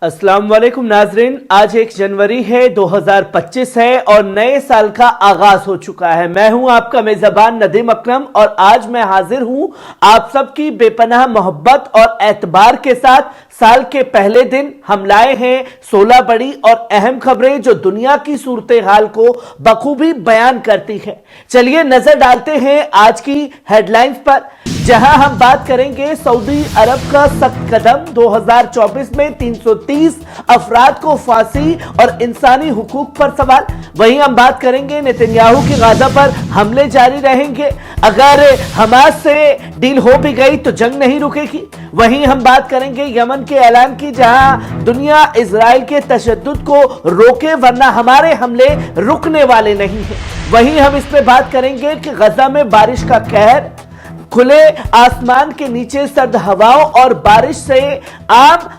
अस्सलाम वालेकुम नाजरीन, आज 1 जनवरी है, 2025 है और नए साल का आगाज हो चुका है। मैं हूं आपका मेजबान नदीम अकरम और आज मैं हाजिर हूं आप सबकी बेपनाह मोहब्बत और एतबार के साथ। साल के पहले दिन हम लाए हैं 16 बड़ी और अहम खबरें जो दुनिया की सूरत हाल को बखूबी बयान करती है। चलिए नजर डालते हैं आज की हेडलाइंस पर, जहां हम बात करेंगे सऊदी अरब का सख्त कदम, 2024 में 330 अफराद को फांसी और इंसानी हुकूक पर सवाल। वहीं हम बात करेंगे नेतन्याहू की गाजा पर हमले जारी रहेंगे, अगर हमास से डील हो भी गई तो जंग नहीं रुकेगी। वहीं हम बात करेंगे यमन के ऐलान की, जहां दुनिया इजराइल के तशद्दुद को रोके वरना हमारे हमले रुकने वाले नहीं है। वहीं हम इस पे बात करेंगे कि गजा में बारिश का कहर, खुले आसमान के नीचे सर्द हवाओं और बारिश से आम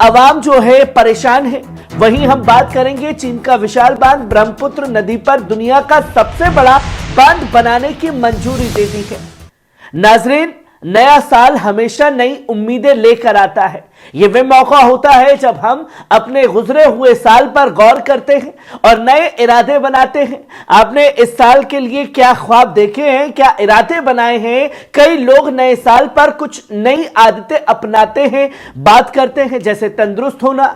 आवाम जो है परेशान है। वहीं हम बात करेंगे चीन का विशाल बांध ब्रह्मपुत्र नदी पर दुनिया का सबसे बड़ा बांध बनाने की मंजूरी दे दी है। नाजरीन, नया साल हमेशा नई उम्मीदें लेकर आता है। यह वह मौका होता है जब हम अपने गुजरे हुए साल पर गौर करते हैं और नए इरादे बनाते हैं। आपने इस साल के लिए क्या ख्वाब देखे हैं, क्या इरादे बनाए हैं? कई लोग नए साल पर कुछ नई आदतें अपनाते हैं, बात करते हैं, जैसे तंदुरुस्त होना,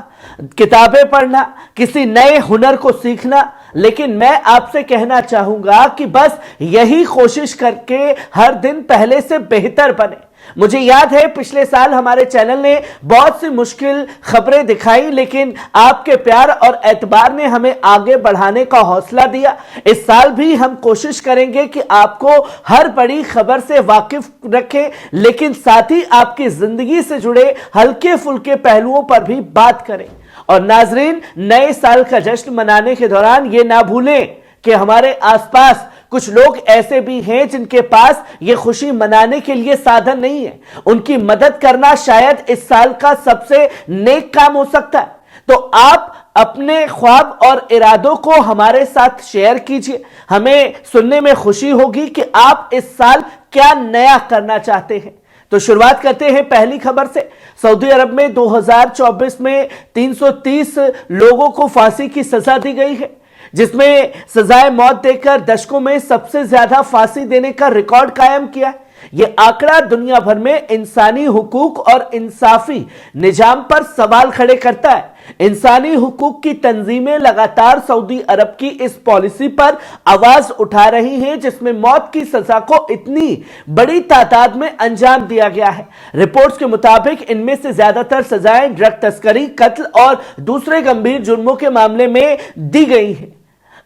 किताबें पढ़ना, किसी नए हुनर को सीखना। लेकिन मैं आपसे कहना चाहूंगा कि बस यही कोशिश करके हर दिन पहले से बेहतर बने। मुझे याद है पिछले साल हमारे चैनल ने बहुत सी मुश्किल खबरें दिखाई, लेकिन आपके प्यार और एतबार ने हमें आगे बढ़ाने का हौसला दिया। इस साल भी हम कोशिश करेंगे कि आपको हर बड़ी खबर से वाकिफ रखें, लेकिन साथ ही आपकी जिंदगी से जुड़े हल्के फुल्के पहलुओं पर भी बात करें। और नाजरीन, नए साल का जश्न मनाने के दौरान ये ना भूलें कि हमारे आसपास कुछ लोग ऐसे भी हैं जिनके पास ये खुशी मनाने के लिए साधन नहीं है। उनकी मदद करना शायद इस साल का सबसे नेक काम हो सकता है। तो आप अपने ख्वाब और इरादों को हमारे साथ शेयर कीजिए। हमें सुनने में खुशी होगी कि आप इस साल क्या नया करना चाहते हैं। तो शुरुआत करते हैं पहली खबर से। सऊदी अरब में 2024 में 330 लोगों को फांसी की सजा दी गई है, जिसमें सजाए मौत देकर दशकों में सबसे ज्यादा फांसी देने का रिकॉर्ड कायम किया है। यह आंकड़ा दुनिया भर में इंसानी हुकूक और इंसाफी निजाम पर सवाल खड़े करता है। इंसानी हुकूक की तंजीमें लगातार सऊदी अरब की इस पॉलिसी पर आवाज उठा रही हैं, जिसमें मौत की सजा को इतनी बड़ी तादाद में अंजाम दिया गया है। रिपोर्ट्स के मुताबिक इनमें से ज्यादातर सजाएं ड्रग तस्करी, कत्ल और दूसरे गंभीर जुर्मों के मामले में दी गई हैं।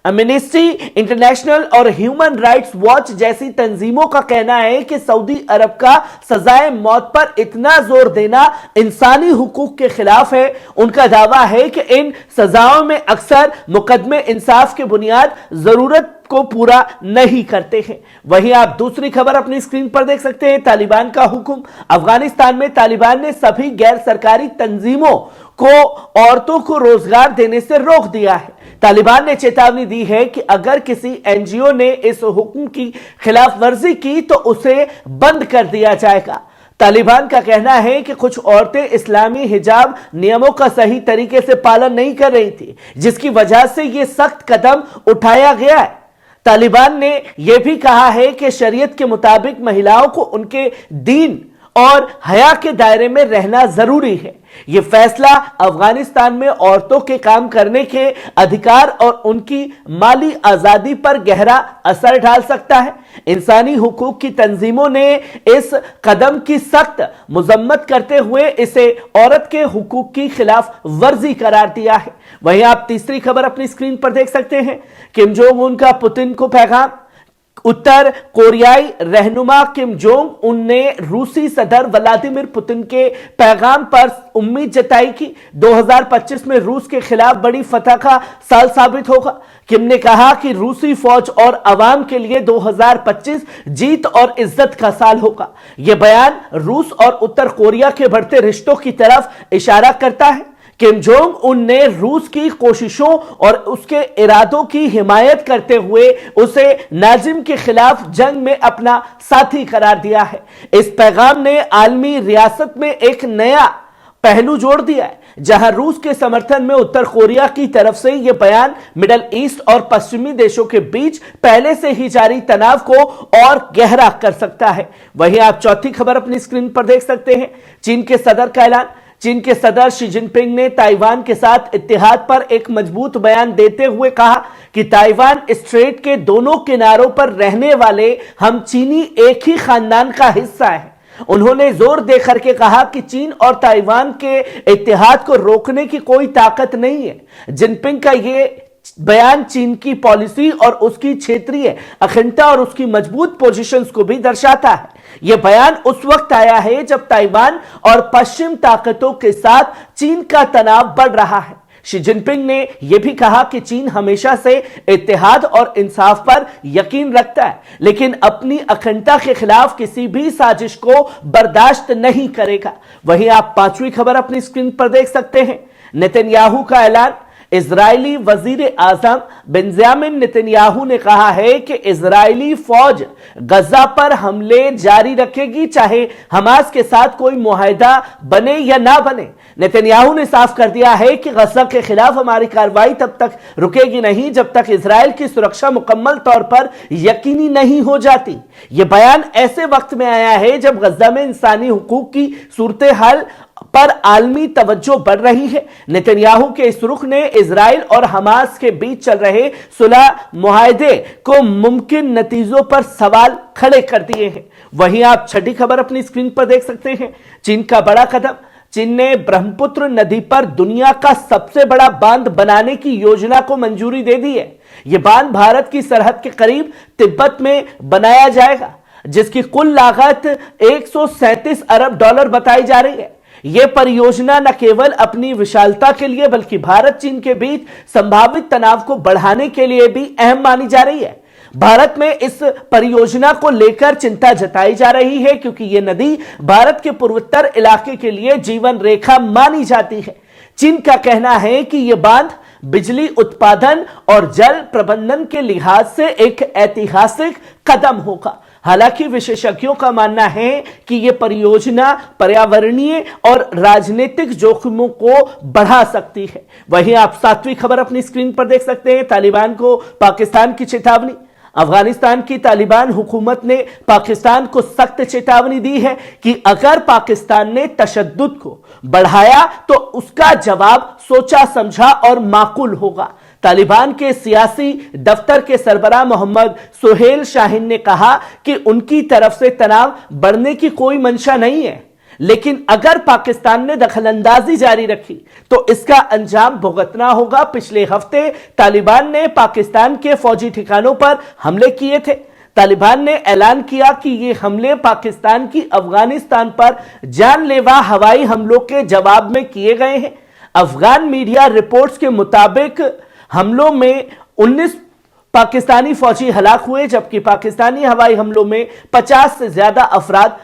एमनेस्टी इंटरनेशनल और ह्यूमन राइट्स वॉच जैसी तंजीमों का कहना है कि सऊदी अरब का सजाए मौत पर इतना जोर देना इंसानी हुकूक के खिलाफ है। उनका दावा है कि इन सजाओं में अक्सर मुकदमे इंसाफ की बुनियाद जरूरत को पूरा नहीं करते हैं। वहीं आप दूसरी खबर अपनी स्क्रीन पर देख सकते हैं। तालिबान का हुक्म, अफगानिस्तान में तालिबान ने सभी गैर सरकारी तंजीमों को औरतों को रोजगार देने से रोक दिया है। तालिबान ने चेतावनी दी है कि अगर किसी एनजीओ ने इस हुक्म की खिलाफ वर्जी की तो उसे बंद कर दिया जाएगा। तालिबान का कहना है कि कुछ औरतें इस्लामी हिजाब नियमों का सही तरीके से पालन नहीं कर रही थी, जिसकी वजह से यह सख्त कदम उठाया गया है। तालिबान ने यह भी कहा है कि शरीयत के मुताबिक महिलाओं को उनके दीन और हया के दायरे में रहना जरूरी है। यह फैसला अफगानिस्तान में औरतों के काम करने के अधिकार और उनकी माली आजादी पर गहरा असर डाल सकता है। इंसानी हुकूक की तंजीमों ने इस कदम की सख्त मजम्मत करते हुए इसे औरत के हुकूक की खिलाफ वर्जी करार दिया है। वहीं आप तीसरी खबर अपनी स्क्रीन पर देख सकते हैं। किम जोंग उन का पुतिन को पैगाम, उत्तर कोरियाई रहनुमा किम जोंग उन ने रूसी सदर व्लादिमीर पुतिन के पैगाम पर उम्मीद जताई कि 2025 में रूस के खिलाफ बड़ी फतह का साल साबित होगा। किम ने कहा कि रूसी फौज और अवाम के लिए 2025 जीत और इज्जत का साल होगा। यह बयान रूस और उत्तर कोरिया के बढ़ते रिश्तों की तरफ इशारा करता है। किम जोंग उन ने रूस की कोशिशों और उसके इरादों की हिमायत करते हुए उसे नाजिम के खिलाफ जंग में अपना साथी करार दिया है। इस पैगाम ने आलमी रियासत में एक नया पहलू जोड़ दिया है। जहां रूस के समर्थन में उत्तर कोरिया की तरफ से यह बयान मिडल ईस्ट और पश्चिमी देशों के बीच पहले से ही जारी तनाव को और गहरा कर सकता है। वहीं आप चौथी खबर अपनी स्क्रीन पर देख सकते हैं। चीन के सदर का ऐलान। चीन के सदर शी जिनपिंग ने ताइवान के साथ इत्तेहाद पर एक मजबूत बयान देते हुए कहा कि ताइवान स्ट्रेट के दोनों किनारों पर रहने वाले हम चीनी एक ही खानदान का हिस्सा है। उन्होंने जोर देकर के कहा कि चीन और ताइवान के इत्तेहाद को रोकने की कोई ताकत नहीं है। जिनपिंग का यह बयान चीन की पॉलिसी और उसकी क्षेत्रीय अखंडता और उसकी मजबूत पोजीशंस को भी दर्शाता है। यह बयान उस वक्त आया है जब ताइवान और पश्चिम ताकतों के साथ चीन का तनाव बढ़ रहा है। शी जिनपिंग ने यह भी कहा कि चीन हमेशा से इत्तेहाद और इंसाफ पर यकीन रखता है, लेकिन अपनी अखंडता के खिलाफ किसी भी साजिश को बर्दाश्त नहीं करेगा। वहीं आप पांचवी खबर अपनी स्क्रीन पर देख सकते हैं। नेतन्याहू का ऐलान। इजरायली वजीर आजम बेंजामिन नेतन्याहू ने कहा है कि इजरायली फौज गजा पर हमले जारी रखेगी, चाहे हमास के साथ कोई मुआहदा बने या ना बने। नेतन्याहू ने साफ कर दिया है कि गजा के खिलाफ हमारी कार्रवाई तब तक रुकेगी नहीं जब तक इजराइल की सुरक्षा मुकम्मल तौर पर यकीनी नहीं हो जाती। यह बयान ऐसे वक्त में आया है जब गजा में इंसानी हुकूक की सूरत हाल पर आलमी तवज्जो बढ़ रही है। नेतन्याहू के इस रुख ने इजराइल और हमास के बीच चल रहे सुलह मुआहदे को मुमकिन नतीजों पर सवाल खड़े कर दिए हैं। वहीं आप छठी खबर अपनी स्क्रीन पर देख सकते हैं। चीन का बड़ा कदम। चीन ने ब्रह्मपुत्र नदी पर दुनिया का सबसे बड़ा बांध बनाने की योजना को मंजूरी दे दी है। यह बांध भारत की सरहद के करीब तिब्बत में बनाया जाएगा, जिसकी कुल लागत 137 अरब डॉलर बताई जा रही है। यह परियोजना न केवल अपनी विशालता के लिए बल्कि भारत चीन के बीच संभावित तनाव को बढ़ाने के लिए भी अहम मानी जा रही है। भारत में इस परियोजना को लेकर चिंता जताई जा रही है क्योंकि यह नदी भारत के पूर्वोत्तर इलाके के लिए जीवन रेखा मानी जाती है। चीन का कहना है कि यह बांध बिजली उत्पादन और जल प्रबंधन के लिहाज से एक ऐतिहासिक कदम होगा। हालांकि विशेषज्ञों का मानना है कि यह परियोजना पर्यावरणीय और राजनीतिक जोखिमों को बढ़ा सकती है। वहीं आप सातवीं खबर अपनी स्क्रीन पर देख सकते हैं। तालिबान को पाकिस्तान की चेतावनी। अफगानिस्तान की तालिबान हुकूमत ने पाकिस्तान को सख्त चेतावनी दी है कि अगर पाकिस्तान ने तशद्दुद को बढ़ाया तो उसका जवाब सोचा समझा और माकूल होगा। तालिबान के सियासी दफ्तर के सरबराह मोहम्मद सुहेल शाहीन ने कहा कि उनकी तरफ से तनाव बढ़ने की कोई मंशा नहीं है, लेकिन अगर पाकिस्तान ने दखलंदाजी जारी रखी तो इसका अंजाम भुगतना होगा। पिछले हफ्ते तालिबान ने पाकिस्तान के फौजी ठिकानों पर हमले किए थे। तालिबान ने ऐलान किया कि ये हमले पाकिस्तान की अफगानिस्तान पर जानलेवा हवाई हमलों के जवाब में किए गए हैं। अफगान मीडिया रिपोर्ट्स के मुताबिक हमलों में 19 पाकिस्तानी फौजी हलाक हुए, जबकि पाकिस्तानी हवाई हमलों में 50 से ज्यादा अफराद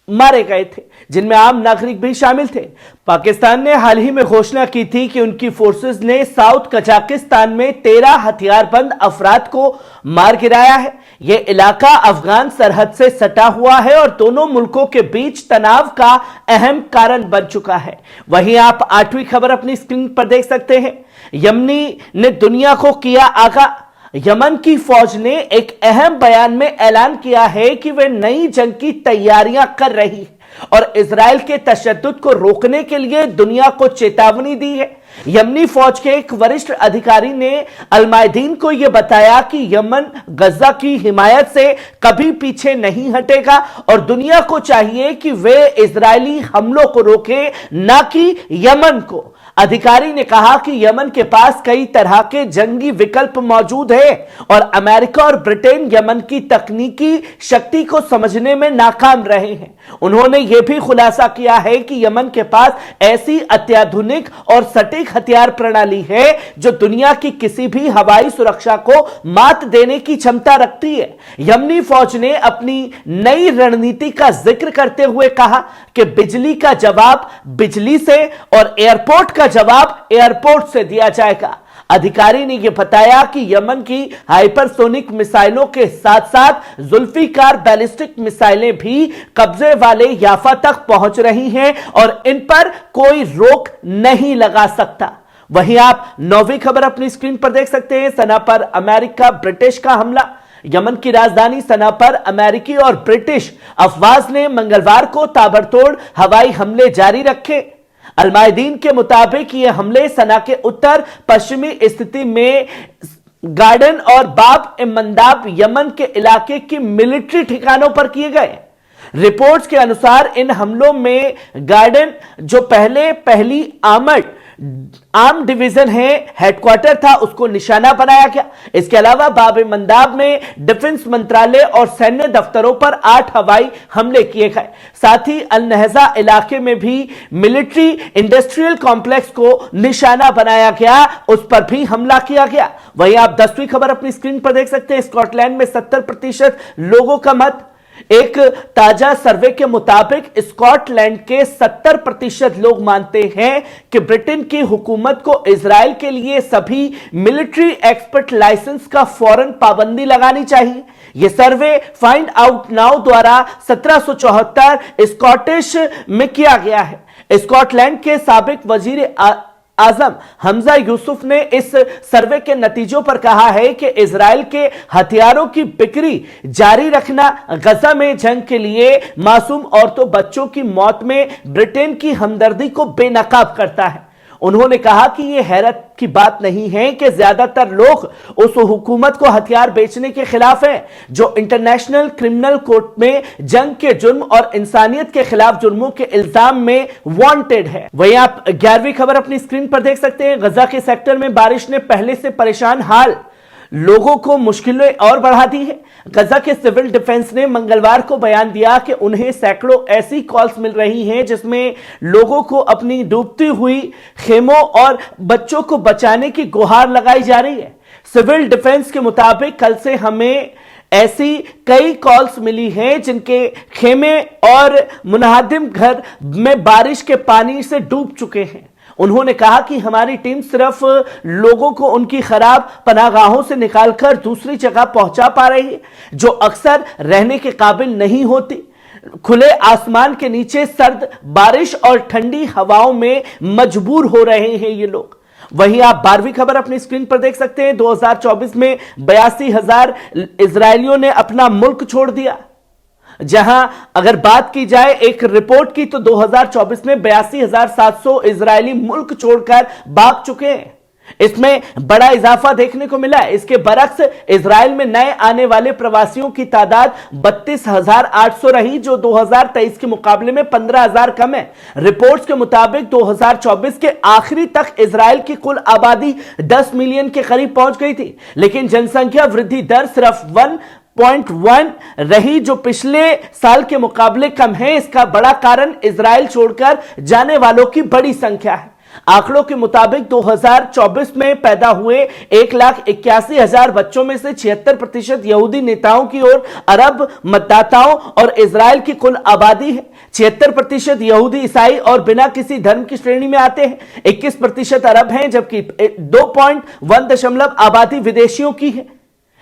मारे गए थे, जिनमें आम नागरिक भी शामिल थे। पाकिस्तान ने हाल ही में घोषणा की थी कि उनकी फोर्सेस ने साउथ कजाकिस्तान में 13 हथियारबंद अफराद को मार गिराया है। यह इलाका अफगान सरहद से सटा हुआ है और दोनों मुल्कों के बीच तनाव का अहम कारण बन चुका है। वहीं आप आठवीं खबर अपनी स्क्रीन पर देख सकते हैं। यमनी ने दुनिया को किया आगाह। यमन की फौज ने एक अहम बयान में ऐलान किया है कि वे नई जंग की तैयारियां कर रही है और इजराइल के तशद्दुद को रोकने के लिए दुनिया को चेतावनी दी है। यमनी फौज के एक वरिष्ठ अधिकारी ने अलमायदीन को यह बताया कि यमन गजा की हिमायत से कभी पीछे नहीं हटेगा और दुनिया को चाहिए कि वे इजरायली हमलों को रोके, ना कि यमन को। अधिकारी ने कहा कि यमन के पास कई तरह के जंगी विकल्प मौजूद है और अमेरिका और ब्रिटेन यमन की तकनीकी शक्ति को समझने में नाकाम रहे हैं। उन्होंने यह भी खुलासा किया है कि यमन के पास ऐसी अत्याधुनिक और सटीक हथियार प्रणाली है जो दुनिया की किसी भी हवाई सुरक्षा को मात देने की क्षमता रखती है। यमनी फौज ने अपनी नई रणनीति का जिक्र करते हुए कहा कि बिजली का जवाब बिजली से और एयरपोर्ट का जवाब एयरपोर्ट से दिया जाएगा। अधिकारी ने यह बताया कि यमन की हाइपरसोनिक मिसाइलों के साथ साथ जुल्फिकार बैलिस्टिक मिसाइलें भी कब्जे वाले याफा तक पहुंच रही हैं और इन पर कोई रोक नहीं लगा सकता। वहीं आप 9वीं खबर अपनी स्क्रीन पर देख सकते हैं। सना पर अमेरिका ब्रिटिश का हमला। यमन की राजधानी सना पर अमेरिकी और ब्रिटिश अफवाज ने मंगलवार को ताबड़तोड़ हवाई हमले जारी रखे। अलमायदीन के मुताबिक ये हमले सना के उत्तर पश्चिमी स्थिति में गार्डन और बाब ए मंदाब यमन के इलाके की मिलिट्री ठिकानों पर किए गए। रिपोर्ट्स के अनुसार इन हमलों में गार्डन, जो पहली आर्म डिवीजन है, हेडक्वार्टर था, उसको निशाना बनाया गया। इसके अलावा बाब मंदाब में डिफेंस मंत्रालय और सैन्य दफ्तरों पर 8 हवाई हमले किए गए। साथ ही अल नहजा इलाके में भी मिलिट्री इंडस्ट्रियल कॉम्प्लेक्स को निशाना बनाया गया, उस पर भी हमला किया गया। वहीं आप 10वीं खबर अपनी स्क्रीन पर देख सकते हैं। स्कॉटलैंड में 70% लोगों का मत। एक ताजा सर्वे के मुताबिक स्कॉटलैंड के 70% लोग मानते हैं कि ब्रिटेन की हुकूमत को इजराइल के लिए सभी मिलिट्री एक्सपर्ट लाइसेंस का फौरन पाबंदी लगानी चाहिए। यह सर्वे फाइंड आउट नाउ द्वारा 1774 स्कॉटिश में किया गया है। स्कॉटलैंड के साबिक वजीर आजम हमजा यूसुफ ने इस सर्वे के नतीजों पर कहा है कि इजराइल के हथियारों की बिक्री जारी रखना गजा में जंग के लिए मासूम औरतों बच्चों की मौत में ब्रिटेन की हमदर्दी को बेनकाब करता है। उन्होंने कहा कि यह हैरत की बात नहीं है कि ज्यादातर लोग उस हुकूमत को हथियार बेचने के खिलाफ हैं जो इंटरनेशनल क्रिमिनल कोर्ट में जंग के जुर्म और इंसानियत के खिलाफ जुर्मों के इल्जाम में वांटेड है। वहीं आप 11वीं खबर अपनी स्क्रीन पर देख सकते हैं। गजा के सेक्टर में बारिश ने पहले से परेशान हाल लोगों को मुश्किलें और बढ़ा दी है। गजा के सिविल डिफेंस ने मंगलवार को बयान दिया कि उन्हें सैकड़ों ऐसी कॉल्स मिल रही हैं जिसमें लोगों को अपनी डूबती हुई खेमों और बच्चों को बचाने की गुहार लगाई जा रही है। सिविल डिफेंस के मुताबिक कल से हमें ऐसी कई कॉल्स मिली हैं जिनके खेमे और मुनहदिम घर में बारिश के पानी से डूब चुके हैं। उन्होंने कहा कि हमारी टीम सिर्फ लोगों को उनकी खराब पनाहगाहों से निकालकर दूसरी जगह पहुंचा पा रही है जो अक्सर रहने के काबिल नहीं होती। खुले आसमान के नीचे सर्द बारिश और ठंडी हवाओं में मजबूर हो रहे हैं ये लोग। वहीं आप 12वीं खबर अपनी स्क्रीन पर देख सकते हैं। 2024 में 82,000 इजरायलियों ने अपना मुल्क छोड़ दिया। जहां अगर बात की जाए एक रिपोर्ट की तो 2024 में 82,700 इजरायली मुल्क छोड़कर भाग चुके हैं। इसमें बड़ा इजाफा देखने को मिला है। इसके बरक्स इजराइल में नए आने वाले प्रवासियों की तादाद 32,800 रही, जो 2023 के मुकाबले में 15,000 कम है। रिपोर्ट्स के मुताबिक 2024 के आखिरी तक इजराइल की कुल आबादी 10 मिलियन के करीब पहुंच गई थी, लेकिन जनसंख्या वृद्धि दर सिर्फ 1.1 रही, जो पिछले साल के मुकाबले कम है। इसका बड़ा कारण इजराइल छोड़कर जाने वालों की बड़ी संख्या है। आंकड़ों के मुताबिक 2024 में पैदा हुए 1,81,000 बच्चों में से 76% यहूदी नेताओं की ओर अरब मतदाताओं और इजराइल की कुल आबादी है। 76% यहूदी, ईसाई और बिना किसी धर्म की श्रेणी में आते हैं। 21% अरब हैं, जबकि 2.1 आबादी विदेशियों की है।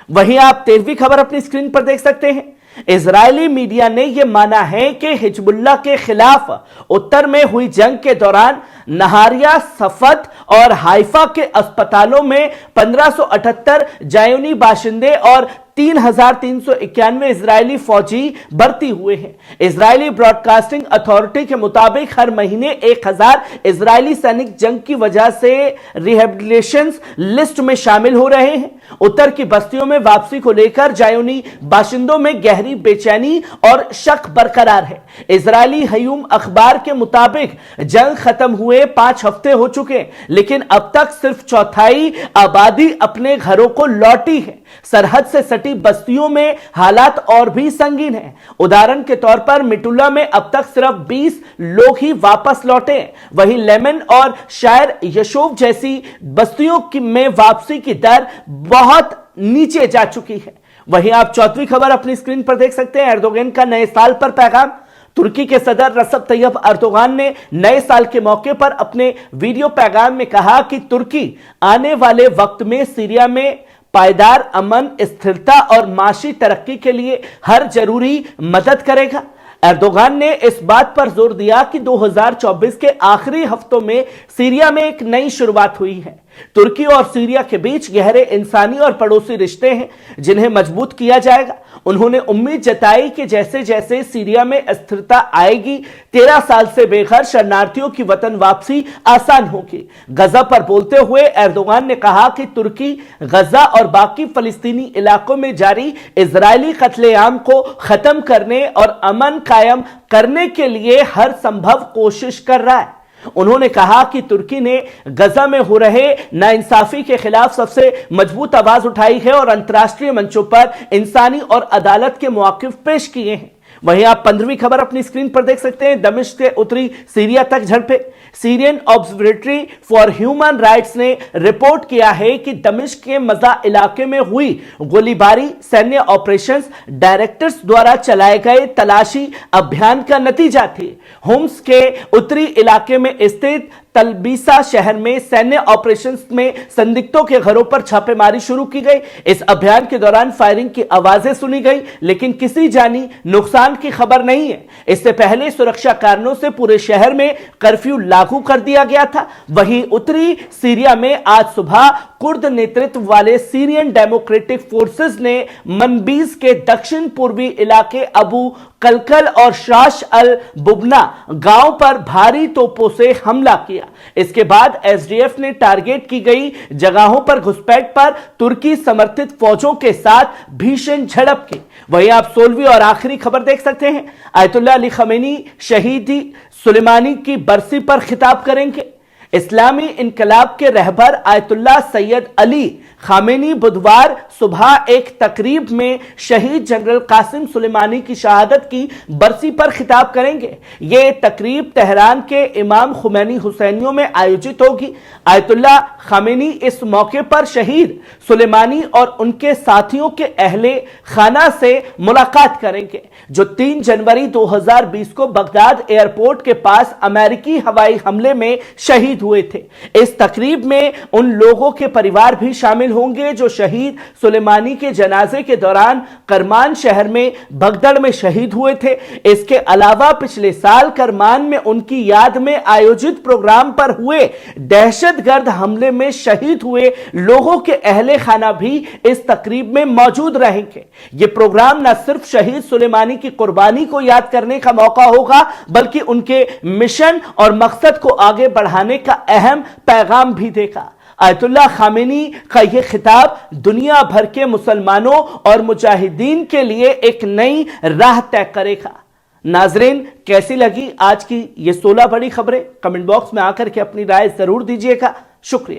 वहीं आप 13वीं खबर अपनी स्क्रीन पर देख सकते हैं। इजरायली मीडिया ने यह माना है कि हिजबुल्लाह के खिलाफ उत्तर में हुई जंग के दौरान नहारिया, सफत और हाइफा के अस्पतालों में 1578 जायूनी बाशिंदे और 3,391 इजरायली फौजी भर्ती हुए हैं। इजरायली ब्रॉडकास्टिंग अथॉरिटी के मुताबिक हर महीने 1,000 इजरायली सैनिक जंग की वजह से रिहेबिलिटेशन लिस्ट में शामिल हो रहे हैं। उत्तर की बस्तियों में वापसी को लेकर जायूनी बाशिंदों में गहरी बेचैनी और शक बरकरार है। इजरायली हयूम अखबार के मुताबिक जंग खत्म हुए 5 हफ्ते हो चुके, लेकिन अब तक सिर्फ चौथाई आबादी अपने घरों को लौटी है। सरहद से सटी बस्तियों में हालात और भी संगीन हैं। उदाहरण के तौर पर मिटुला में अब तक सिर्फ 20 लोग ही वापस लौटे। वहीं लेमन और शायर यशोव जैसी बस्तियों में वापसी की दर बहुत नीचे जा चुकी है। वहीं आप 4वीं खबर अपनी स्क्रीन पर देख सकते हैं। एर्दोगन का नए साल पर पैगाम। तुर्की के सदर रसब तैयब अर्दोगान ने नए साल के मौके पर अपने वीडियो पैगाम में कहा कि तुर्की आने वाले वक्त में सीरिया में पायदार अमन, स्थिरता और माशी तरक्की के लिए हर जरूरी मदद करेगा। एर्दोगान ने इस बात पर जोर दिया कि 2024 के आखिरी हफ्तों में सीरिया में एक नई शुरुआत हुई है। तुर्की और सीरिया के बीच गहरे इंसानी और पड़ोसी रिश्ते हैं जिन्हें मजबूत किया जाएगा। उन्होंने उम्मीद जताई कि जैसे जैसे सीरिया में स्थिरता आएगी, 13 साल से बेघर शरणार्थियों की वतन वापसी आसान होगी। गजा पर बोलते हुए एर्दोगान ने कहा कि तुर्की गजा और बाकी फलस्तीनी इलाकों में जारी इजरायली कत्लेआम को खत्म करने और अमन कायम करने के लिए हर संभव कोशिश कर रहा है। उन्होंने कहा कि तुर्की ने गजा में हो रहे नाइंसाफी के खिलाफ सबसे मजबूत आवाज उठाई है और अंतर्राष्ट्रीय मंचों पर इंसानी और अदालत के मौक़िफ़ पेश किए हैं। वहीं आप 15वीं खबर अपनी स्क्रीन पर देख सकते हैं। दमिश्क से उत्तरी सीरिया तक झड़पें। Syrian observatory for human rights ने रिपोर्ट किया है कि दमिश्क के मजा इलाके में हुई गोलीबारी सैन्य ऑपरेशंस डायरेक्टर्स द्वारा चलाए गए तलाशी अभियान का नतीजा थी। होम्स के उत्तरी इलाके में स्थित तलबीसा शहर में सैन्य ऑपरेशंस में संदिग्धों के घरों पर छापेमारी शुरू की गई। इस अभियान के दौरान फायरिंग की आवाजें सुनी गई, लेकिन किसी जानी नुकसान की खबर नहीं है। इससे पहले सुरक्षा कारणों से पूरे शहर में कर्फ्यू लागू कर दिया गया था। वहीं उत्तरी सीरिया में आज सुबह कुर्द नेतृत्व वाले सीरियन डेमोक्रेटिक फोर्सेस ने मनबीज के दक्षिण पूर्वी इलाके अबू कलकल और शाश अल बुबना गांव पर भारी तोपों से हमला किया। इसके बाद एसडीएफ ने टारगेट की गई जगहों पर घुसपैठ पर तुर्की समर्थित फौजों के साथ भीषण झड़प की। वहीं आप 16वीं और आखिरी खबर देख सकते हैं। आयतुल्लाह अली खमेनी शहीदी सुलेमानी की बरसी पर खिताब करेंगे। इस्लामी इनकलाब के रहबर आयतुल्लाह सैयद अली खामेनी बुधवार सुबह एक तकरीब में शहीद जनरल कासिम सुलेमानी की शहादत की बरसी पर खिताब करेंगे। यह तकरीब तेहरान के इमाम खुमैनी हुसैनियों में आयोजित होगी। आयतुल्लाह खामेनी इस मौके पर शहीद सुलेमानी और उनके साथियों के अहले खाना से मुलाकात करेंगे, जो 3 जनवरी 2020 को बगदाद एयरपोर्ट के पास अमेरिकी हवाई हमले में शहीद हुए थे। इस तकरीब में उन लोगों के परिवार भी शामिल होंगे जो शहीद सुलेमानी के जनाजे के दौरान करमान शहर में भगदड़ में शहीद हुए थे। इसके अलावा पिछले साल करमान में उनकी याद में आयोजित प्रोग्राम पर हुए दहशतगर्द हमले में शहीद हुए लोगों के अहले खाना भी इस तकरीब में मौजूद रहेंगे। यह प्रोग्राम न सिर्फ शहीद सुलेमानी की कुर्बानी को याद करने का मौका होगा, बल्कि उनके मिशन और मकसद को आगे बढ़ाने का अहम पैगाम भी देगा। आयतुल्लाह खामेनी का यह खिताब दुनिया भर के मुसलमानों और मुजाहिदीन के लिए एक नई राह तय करेगा। नाजरीन, कैसी लगी आज की ये 16 बड़ी खबरें? कमेंट बॉक्स में आकर के अपनी राय जरूर दीजिएगा। शुक्रिया।